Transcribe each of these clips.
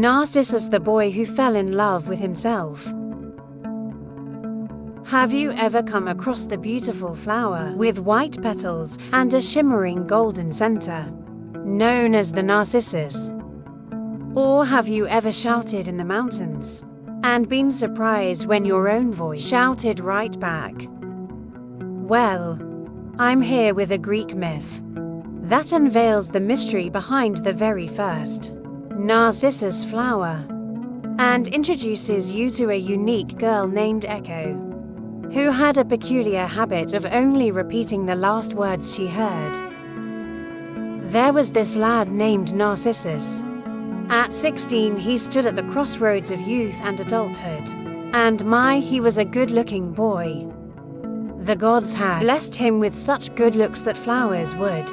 Narcissus, the boy who fell in love with himself. Have you ever come across the beautiful flower with white petals and a shimmering golden center, known as the Narcissus? Or have you ever shouted in the mountains and been surprised when your own voice shouted right back? Well, I'm here with a Greek myth that unveils the mystery behind the very first Narcissus flower and introduces you to a unique girl named Echo, who had a peculiar habit of only repeating the last words she heard. There was this lad named Narcissus. At 16, he stood at the crossroads of youth and adulthood, and he was a good-looking boy. The gods had blessed him with such good looks that flowers would,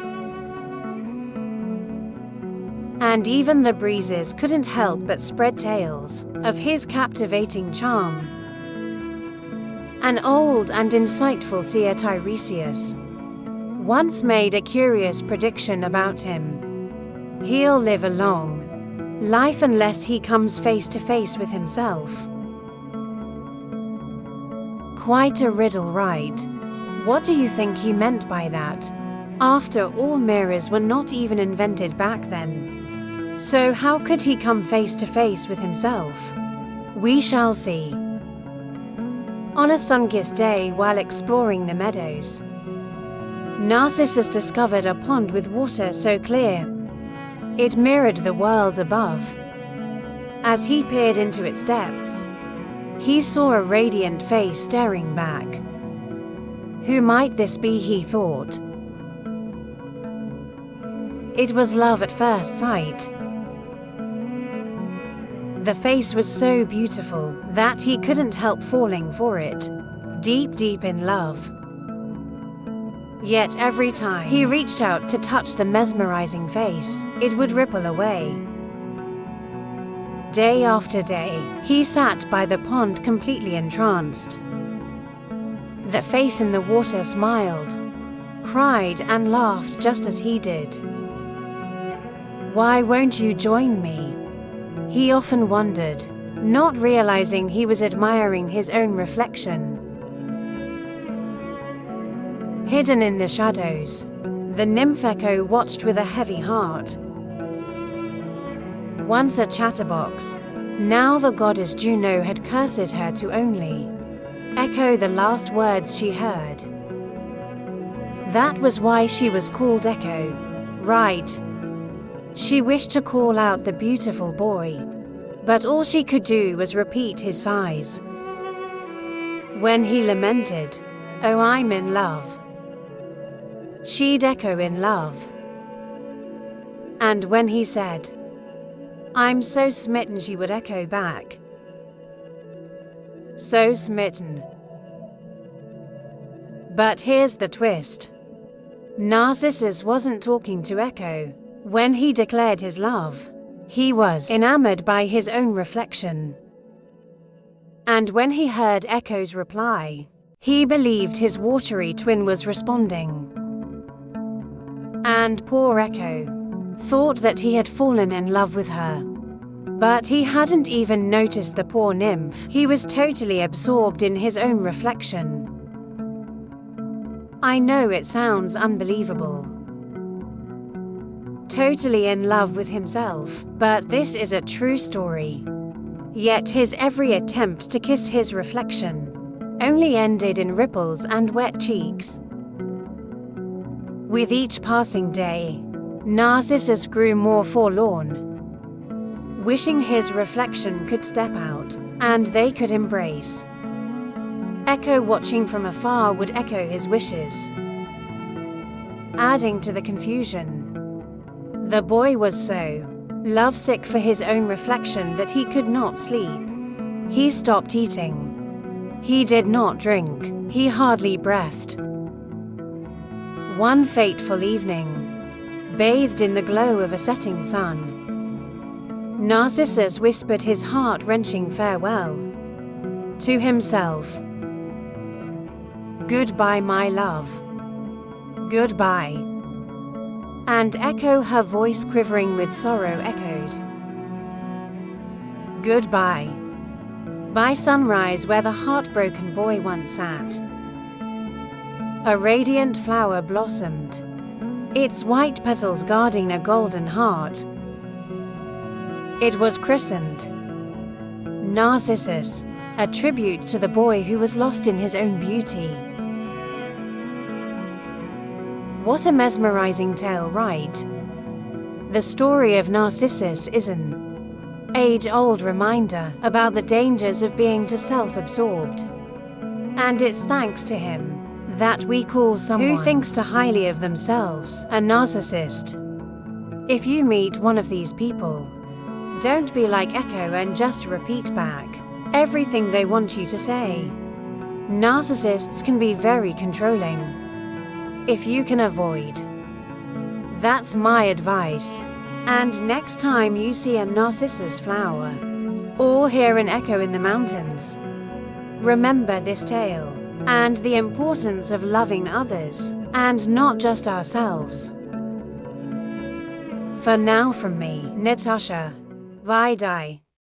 and even the breezes couldn't help but spread tales of his captivating charm. An old and insightful seer, Tiresias, once made a curious prediction about him. He'll live a long life unless he comes face to face with himself. Quite a riddle, right? What do you think he meant by that? After all, mirrors were not even invented back then. So how could he come face to face with himself? We shall see. On a sun-kissed day, while exploring the meadows, Narcissus discovered a pond with water so clear it mirrored the world above. As he peered into its depths, he saw a radiant face staring back. Who might this be, he thought. It was love at first sight. The face was so beautiful that he couldn't help falling for it, deep, deep in love. Yet every time he reached out to touch the mesmerizing face, it would ripple away. Day after day, he sat by the pond completely entranced. The face in the water smiled, cried, and laughed just as he did. Why won't you join me? He often wondered, not realizing he was admiring his own reflection. Hidden in the shadows, the nymph Echo watched with a heavy heart. Once a chatterbox, now the goddess Juno had cursed her to only echo the last words she heard. That was why she was called Echo, right? She wished to call out the beautiful boy, but all she could do was repeat his sighs. When he lamented, "Oh, I'm in love," she'd echo in love. And when he said, "I'm so smitten," she would echo back, "So smitten." But here's the twist. Narcissus wasn't talking to Echo. When he declared his love, he was enamored by his own reflection. And when he heard Echo's reply, he believed his watery twin was responding. And poor Echo thought that he had fallen in love with her. But he hadn't even noticed the poor nymph. He was totally absorbed in his own reflection. I know it sounds unbelievable. Totally in love with himself, but this is a true story. Yet his every attempt to kiss his reflection only ended in ripples and wet cheeks. With each passing day, Narcissus grew more forlorn, wishing his reflection could step out and they could embrace. Echo, watching from afar, would echo his wishes, adding to the confusion. The boy was so lovesick for his own reflection that he could not sleep. He stopped eating. He did not drink. He hardly breathed. One fateful evening, bathed in the glow of a setting sun, Narcissus whispered his heart-wrenching farewell to himself. "Goodbye, my love. Goodbye." And Echo, her voice quivering with sorrow, echoed, Goodbye. By sunrise, where the heartbroken boy once sat, a radiant flower blossomed, its white petals guarding a golden heart. It was christened Narcissus, a tribute to the boy who was lost in his own beauty. What a mesmerizing tale, right? The story of Narcissus is an age-old reminder about the dangers of being too self-absorbed. And it's thanks to him that we call someone who thinks too highly of themselves a narcissist. If you meet one of these people, don't be like Echo and just repeat back everything they want you to say. Narcissists can be very controlling. If you can avoid, that's my advice. And next time you see a narcissus flower or hear an echo in the mountains, remember this tale and the importance of loving others and not just ourselves. For now, from me, Natasha, Vidai.